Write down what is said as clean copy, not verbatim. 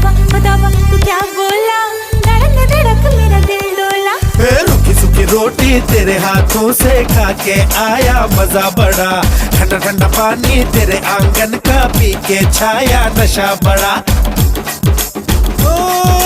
बतावा तू क्या बोला, धड़क धड़क मेरा दिल डोला। रूखी सूखी रोटी तेरे हाथों से खा के आया मजा बड़ा, ठंडा ठंडा पानी तेरे आंगन का पी के छाया नशा बड़ा। ओ